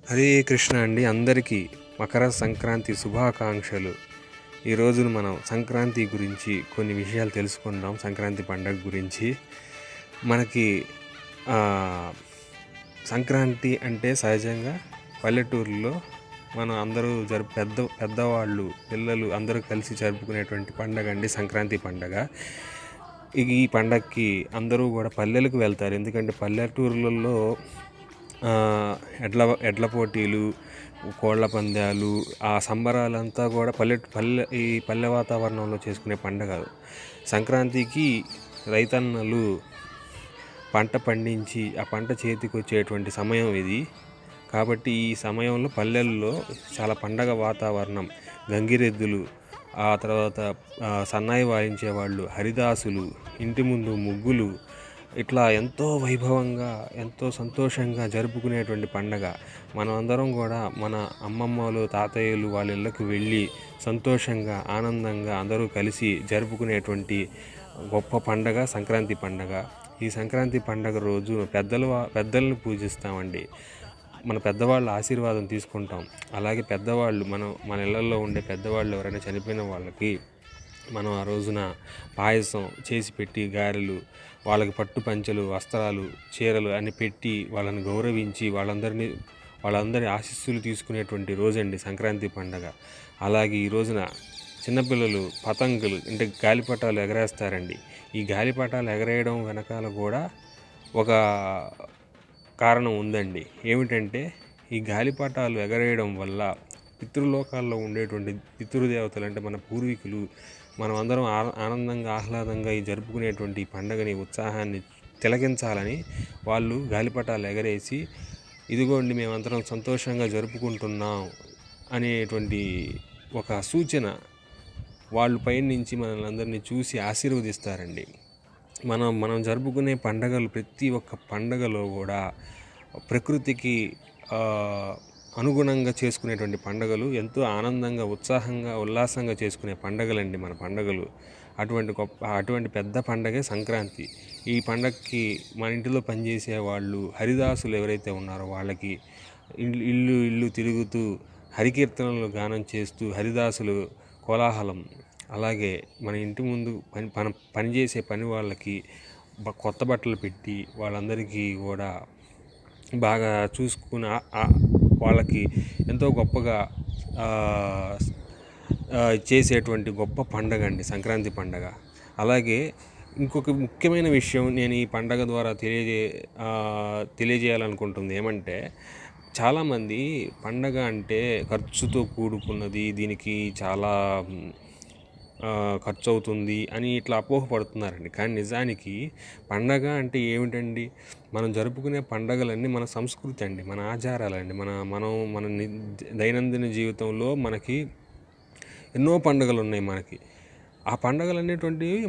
హరే కృష్ణ అండి. అందరికీ మకర సంక్రాంతి శుభాకాంక్షలు. ఈ రోజున మనం సంక్రాంతి గురించి కొన్ని విషయాలు తెలుసుకుందాం. సంక్రాంతి పండగ గురించి మనకి సంక్రాంతి అంటే సహజంగా పల్లెటూరులో మనం అందరూ పెద్దవాళ్ళు పిల్లలు అందరూ కలిసి జరుపుకునేటువంటి పండగ అండి సంక్రాంతి పండగ. ఈ పండగకి అందరూ కూడా పల్లెలకు వెళ్తారు. ఎందుకంటే పల్లెటూరులలో ఎడ్ల పోటీలు, కోళ్ళ పందాలు, ఆ సంబరాలంతా కూడా ఈ పల్లె వాతావరణంలో చేసుకునే పండగ. సంక్రాంతికి రైతన్నలు పంట పండించి ఆ పంట చేతికి వచ్చేటువంటి సమయం ఇది. కాబట్టి ఈ సమయంలో పల్లెల్లో చాలా పండగ వాతావరణం. గంగిరెద్దులు, ఆ తర్వాత సన్నాయి వాయించేవాళ్ళు, హరిదాసులు, ఇంటి ముందు ముగ్గులు, ఇట్లా ఎంతో వైభవంగా ఎంతో సంతోషంగా జరుపుకునేటువంటి పండగ. మనం అందరం కూడా మన అమ్మమ్మలు తాతయ్యలు వాళ్ళ ఇళ్ళకు వెళ్ళి సంతోషంగా ఆనందంగా అందరూ కలిసి జరుపుకునేటువంటి గొప్ప పండగ సంక్రాంతి పండగ. ఈ సంక్రాంతి పండగ రోజు పెద్దలను పూజిస్తామండి. మన పెద్దవాళ్ళ ఆశీర్వాదం తీసుకుంటాం. అలాగే పెద్దవాళ్ళు మన ఇళ్ళల్లో ఉండే పెద్దవాళ్ళు ఎవరైనా చనిపోయిన వాళ్ళకి మనం ఆ రోజున పాయసం చేసి పెట్టి, గారెలు, వాళ్ళకి పట్టు పంచెలు, వస్త్రాలు, చీరలు అన్ని పెట్టి వాళ్ళని గౌరవించి వాళ్ళందరి ఆశీస్సులు తీసుకునేటువంటి రోజండి సంక్రాంతి పండగ. అలాగే ఈ రోజున చిన్నపిల్లలు పతంగులు అంటే గాలిపటాలు ఎగరేస్తారండి. ఈ గాలిపటాలు ఎగరేయడం వెనకాల కూడా ఒక కారణం ఉందండి. ఏమిటంటే ఈ గాలిపటాలు ఎగరేయడం వల్ల పితృలోకాల్లో ఉండేటువంటి పితృదేవతలు అంటే మన పూర్వీకులు మనం అందరం ఆనందంగా ఆహ్లాదంగా ఈ జరుపుకునేటువంటి పండుగని ఉత్సాహాన్ని తిలకించాలని వాళ్ళు గాలిపటాలు ఎగరేసి ఇదిగోండి మేమందరం సంతోషంగా జరుపుకుంటున్నాం అనేటువంటి ఒక సూచన వాళ్ళు పైనుంచి మనల్ని అందరినీ చూసి ఆశీర్వదిస్తారండి. మనం జరుపుకునే పండగలు ప్రతి ఒక్క పండగలో కూడా ప్రకృతికి అనుగుణంగా చేసుకునేటువంటి పండుగలు, ఎంతో ఆనందంగా ఉత్సాహంగా ఉల్లాసంగా చేసుకునే పండుగలండి మన పండుగలు. అటువంటి పెద్ద పండగే సంక్రాంతి. ఈ పండగకి మన ఇంటిలో పనిచేసే వాళ్ళు హరిదాసులు ఎవరైతే ఉన్నారో వాళ్ళకి ఇల్లు తిరుగుతూ హరికీర్తనలు గానం చేస్తూ హరిదాసులు కోలాహలం. అలాగే మన ఇంటి ముందు పనిచేసే పని వాళ్ళకి కొత్త బట్టలు పెట్టి వాళ్ళందరికీ కూడా బాగా చూసుకుని వాళ్ళకి ఎంతో గొప్పగా చేసేటువంటి గొప్ప పండగ అండి సంక్రాంతి పండగ. అలాగే ఇంకొక ముఖ్యమైన విషయం నేను ఈ పండగ ద్వారా తెలియజేయాలనుకుంటుంది ఏమంటే, చాలామంది పండగ అంటే ఖర్చుతో కూడుకున్నది, దీనికి చాలా ఖర్చు అవుతుంది అని ఇట్లా అపోహపడుతున్నారండి. కానీ నిజానికి పండగ అంటే ఏమిటండి? మనం జరుపుకునే పండగలన్నీ మన సంస్కృతి అండి, మన ఆచారాలండి. మన దైనందిన జీవితంలో మనకి ఎన్నో పండుగలు ఉన్నాయి మనకి. ఆ పండుగలు అనేటువంటివి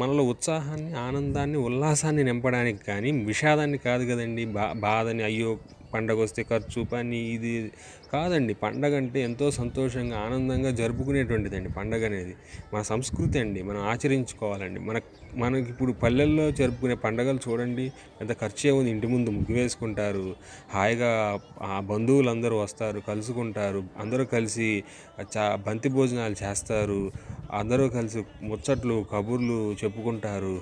మనలో ఉత్సాహాన్ని, ఆనందాన్ని, ఉల్లాసాన్ని నింపడానికి కానీ విషాదాన్ని కాదు కదండి. బాధని, అయ్యో పండగ వస్తే ఖర్చు పని ఇది కాదండి. పండగ అంటే ఎంతో సంతోషంగా ఆనందంగా జరుపుకునేటువంటిదండి పండగ అనేది. మన సంస్కృతి అండి, మనం ఆచరించుకోవాలండి. మనకి ఇప్పుడు పల్లెల్లో జరుపుకునే పండగలు చూడండి, ఎంత ఖర్చు ఏముంది. ఇంటి ముందు ముగ్గు వేసుకుంటారు, హాయిగా ఆ బంధువులందరూ వస్తారు, కలుసుకుంటారు, అందరూ కలిసి బంతి భోజనాలు చేస్తారు, అందరూ కలిసి ముచ్చట్లు కబుర్లు చెప్పుకుంటారు,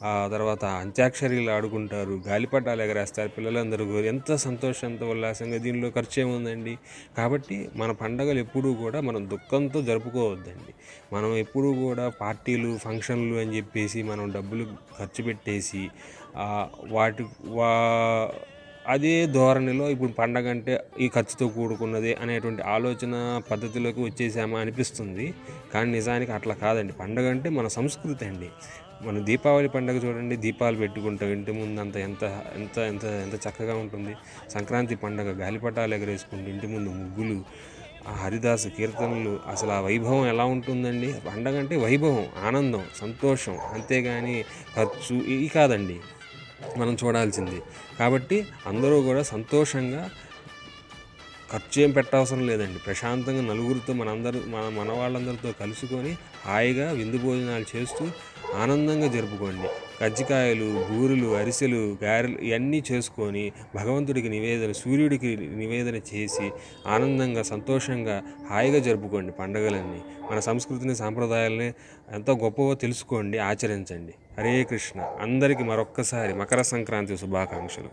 ఆ తర్వాత అంత్యాక్షరీలు ఆడుకుంటారు, గాలిపటాలు ఎగరేస్తారు పిల్లలందరూ. ఎంత సంతోషం, ఎంత ఉల్లాసంగా. దీనిలో ఖర్చు ఏముందండి. కాబట్టి మన పండగలు ఎప్పుడూ కూడా మనం దుఃఖంతో జరుపుకోవద్దండి. మనం ఎప్పుడూ కూడా పార్టీలు ఫంక్షన్లు అని చెప్పేసి మనం డబ్బులు ఖర్చు పెట్టేసి అదే ధోరణిలో ఇప్పుడు పండగ అంటే ఈ ఖర్చుతో కూడుకున్నది అనేటువంటి ఆలోచన పద్ధతిలోకి వచ్చేసామా అనిపిస్తుంది. కానీ నిజానికి అట్లా కాదండి. పండగ అంటే మన సంస్కృతి అండి. మన దీపావళి పండుగ చూడండి, దీపాలు పెట్టుకుంటాం ఇంటి ముందు, ఎంత ఎంత ఎంత ఎంత ఎంత చక్కగా ఉంటుంది. సంక్రాంతి పండుగ గాలిపటాలు ఎగరేసుకుంటూ ఇంటి ముందు ముగ్గులు, ఆ హరిదాసు కీర్తనలు, అసలు ఆ వైభవం ఎలా ఉంటుందండి. పండగ అంటే వైభవం, ఆనందం, సంతోషం, అంతేగాని ఖర్చు ఇవి కాదండి మనం చూడాల్సింది. కాబట్టి అందరూ కూడా సంతోషంగా ఖర్చు ఏం పెట్టవసరం లేదండి. ప్రశాంతంగా నలుగురితో మన వాళ్ళందరితో కలుసుకొని హాయిగా విందు భోజనాలు చేస్తూ ఆనందంగా జరుపుకోండి. కజ్జికాయలు, బూరెలు, అరిసెలు, గారెలు ఇవన్నీ చేసుకొని భగవంతుడికి నివేదన, సూర్యుడికి నివేదన చేసి ఆనందంగా, సంతోషంగా, హాయిగా జరుపుకోండి పండుగలన్నీ. మన సంస్కృతిని, సాంప్రదాయాలని ఎంతో గొప్పగా తెలుసుకోండి, ఆచరించండి. హరే కృష్ణ. అందరికీ మరొక్కసారి మకర సంక్రాంతి శుభాకాంక్షలు.